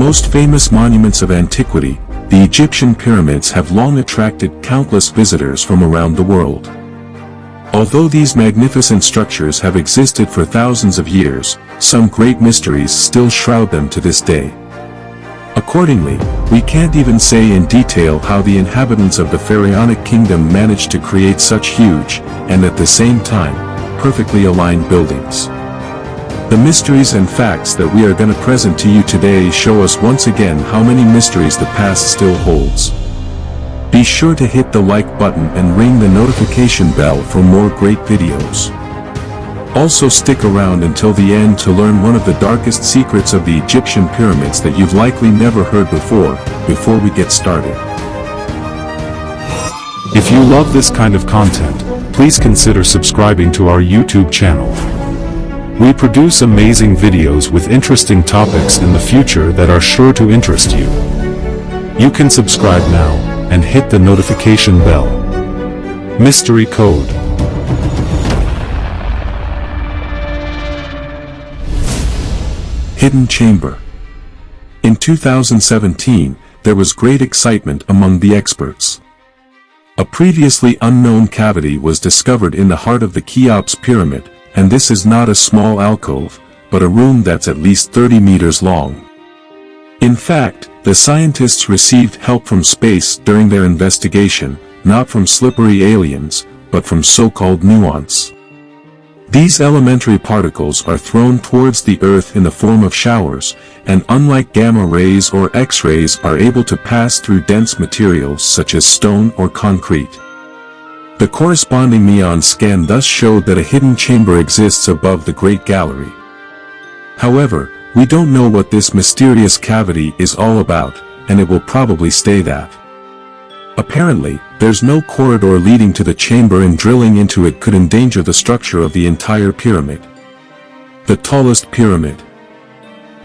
most famous monuments of antiquity, the Egyptian pyramids have long attracted countless visitors from around the world. Although these magnificent structures have existed for thousands of years, some great mysteries still shroud them to this day. Accordingly, we can't even say in detail how the inhabitants of the Pharaonic Kingdom managed to create such huge, and at the same time, perfectly aligned buildings. The mysteries and facts that we are going to present to you today show us once again how many mysteries the past still holds. Be sure to hit the like button and ring the notification bell for more great videos. Also stick around until the end to learn one of the darkest secrets of the Egyptian pyramids that you've likely never heard before we get started. If you love this kind of content, please consider subscribing to our YouTube channel. We produce amazing videos with interesting topics in the future that are sure to interest you. You can subscribe now, and hit the notification bell. Mystery Code. Hidden Chamber. In 2017, there was great excitement among the experts. A previously unknown cavity was discovered in the heart of the Cheops pyramid, and this is not a small alcove, but a room that's at least 30 meters long. In fact, the scientists received help from space during their investigation, not from slippery aliens, but from so-called nuance. These elementary particles are thrown towards the Earth in the form of showers, and unlike gamma rays or X-rays are able to pass through dense materials such as stone or concrete. The corresponding neon scan thus showed that a hidden chamber exists above the Great Gallery. However, we don't know what this mysterious cavity is all about, and it will probably stay that. Apparently, there's no corridor leading to the chamber, and drilling into it could endanger the structure of the entire pyramid. The tallest pyramid.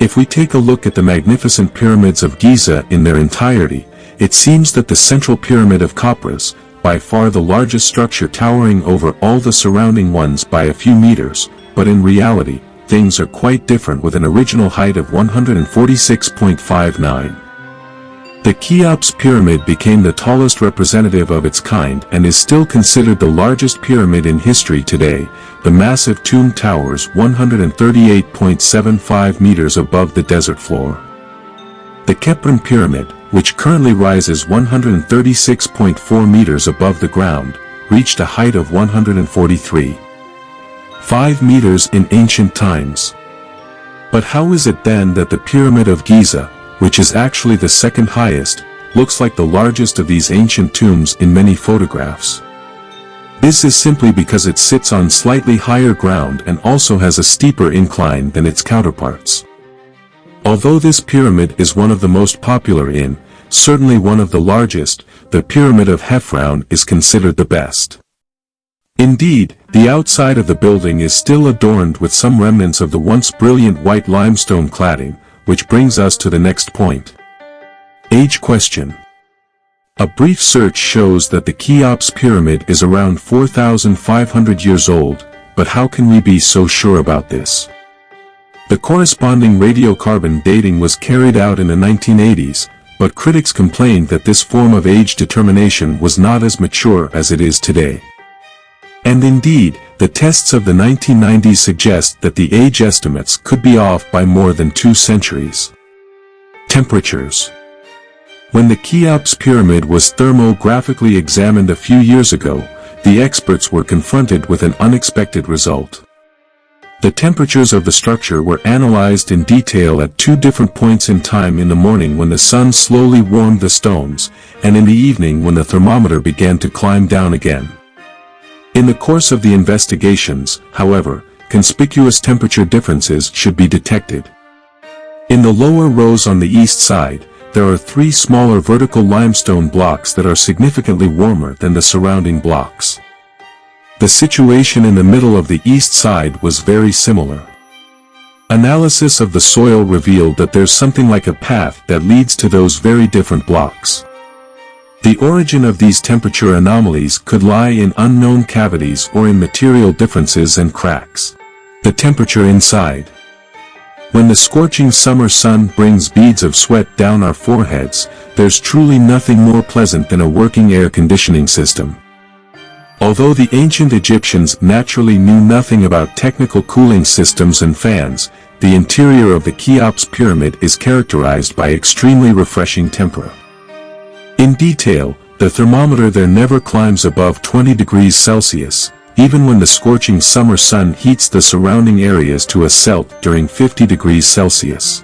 If we take a look at the magnificent pyramids of Giza in their entirety, it seems that the central pyramid of Khafre, by far the largest structure, towering over all the surrounding ones by a few meters, but in reality, things are quite different with an original height of 146.59. The Cheops pyramid became the tallest representative of its kind and is still considered the largest pyramid in history today. The massive tomb towers 138.75 meters above the desert floor. The Khephren pyramid, which currently rises 136.4 meters above the ground, reached a height of 143.5 meters in ancient times. But how is it then that the Pyramid of Giza, which is actually the second highest, looks like the largest of these ancient tombs in many photographs? This is simply because it sits on slightly higher ground and also has a steeper incline than its counterparts. Although this pyramid is one of the most popular in, certainly one of the largest, the Pyramid of Khafre is considered the best. Indeed, the outside of the building is still adorned with some remnants of the once brilliant white limestone cladding, which brings us to the next point. Age question. A brief search shows that the Cheops pyramid is around 4,500 years old, but how can we be so sure about this? The corresponding radiocarbon dating was carried out in the 1980s, but critics complained that this form of age determination was not as mature as it is today. And indeed, the tests of the 1990s suggest that the age estimates could be off by more than 2 centuries. Temperatures. When the Cheops pyramid was thermographically examined a few years ago, the experts were confronted with an unexpected result. The temperatures of the structure were analyzed in detail at 2 different points in time: in the morning when the sun slowly warmed the stones, and in the evening when the thermometer began to climb down again. In the course of the investigations, however, conspicuous temperature differences should be detected. In the lower rows on the east side, there are 3 smaller vertical limestone blocks that are significantly warmer than the surrounding blocks. The situation in the middle of the east side was very similar. Analysis of the soil revealed that there's something like a path that leads to those very different blocks. The origin of these temperature anomalies could lie in unknown cavities or in material differences and cracks. The temperature inside. When the scorching summer sun brings beads of sweat down our foreheads, there's truly nothing more pleasant than a working air conditioning system. Although the ancient Egyptians naturally knew nothing about technical cooling systems and fans, the interior of the Cheops pyramid is characterized by extremely refreshing temperature. In detail, the thermometer there never climbs above 20 degrees Celsius, even when the scorching summer sun heats the surrounding areas to a celt during 50 degrees Celsius.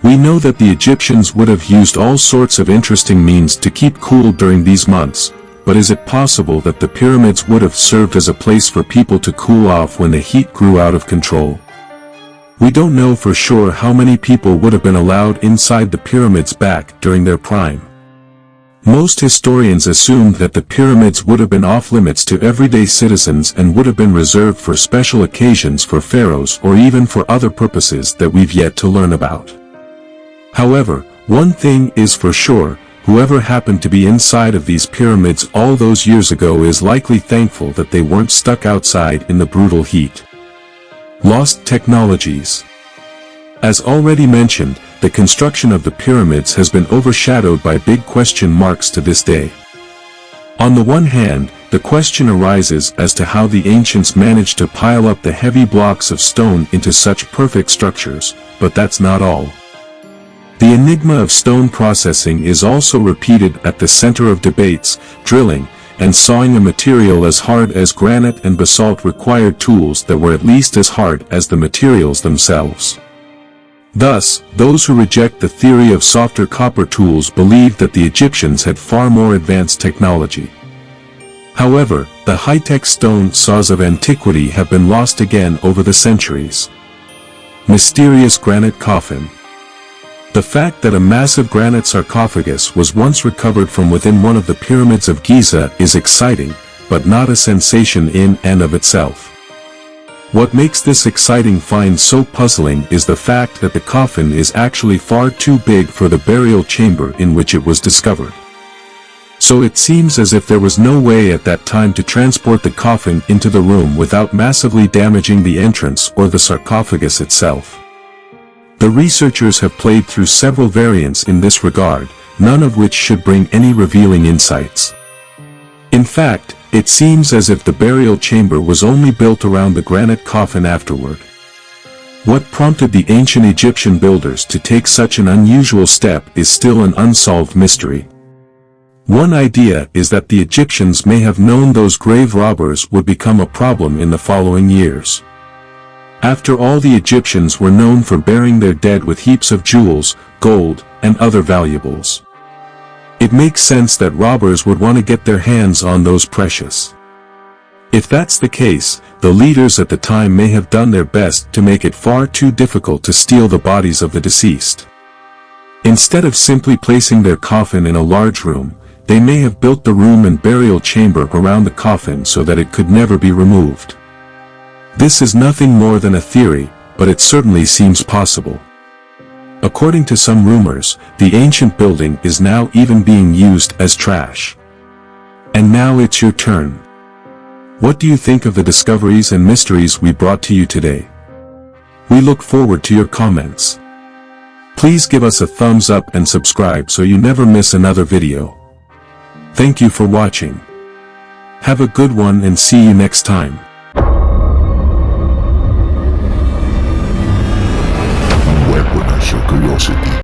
We know that the Egyptians would have used all sorts of interesting means to keep cool during these months, but is it possible that the pyramids would have served as a place for people to cool off when the heat grew out of control? We don't know for sure how many people would have been allowed inside the pyramids back during their prime. Most historians assumed that the pyramids would have been off-limits to everyday citizens and would have been reserved for special occasions for pharaohs or even for other purposes that we've yet to learn about. However, one thing is for sure, whoever happened to be inside of these pyramids all those years ago is likely thankful that they weren't stuck outside in the brutal heat. Lost technologies. As already mentioned, the construction of the pyramids has been overshadowed by big question marks to this day. On the one hand, the question arises as to how the ancients managed to pile up the heavy blocks of stone into such perfect structures, but that's not all. The enigma of stone processing is also repeated at the center of debates. Drilling and sawing a material as hard as granite and basalt required tools that were at least as hard as the materials themselves. Thus, those who reject the theory of softer copper tools believe that the Egyptians had far more advanced technology. However, the high-tech stone saws of antiquity have been lost again over the centuries. Mysterious granite coffin. The fact that a massive granite sarcophagus was once recovered from within one of the pyramids of Giza is exciting, but not a sensation in and of itself. What makes this exciting find so puzzling is the fact that the coffin is actually far too big for the burial chamber in which it was discovered. So it seems as if there was no way at that time to transport the coffin into the room without massively damaging the entrance or the sarcophagus itself. The researchers have played through several variants in this regard, none of which should bring any revealing insights. In fact, it seems as if the burial chamber was only built around the granite coffin afterward. What prompted the ancient Egyptian builders to take such an unusual step is still an unsolved mystery. One idea is that the Egyptians may have known those grave robbers would become a problem in the following years. After all, the Egyptians were known for burying their dead with heaps of jewels, gold, and other valuables. It makes sense that robbers would want to get their hands on those precious. If that's the case, the leaders at the time may have done their best to make it far too difficult to steal the bodies of the deceased. Instead of simply placing their coffin in a large room, they may have built the room and burial chamber around the coffin so that it could never be removed. This is nothing more than a theory, but it certainly seems possible. According to some rumors, the ancient building is now even being used as trash. And now it's your turn. What do you think of the discoveries and mysteries we brought to you today? We look forward to your comments. Please give us a thumbs up and subscribe so you never miss another video. Thank you for watching. Have a good one and see you next time. Awaken your curiosity.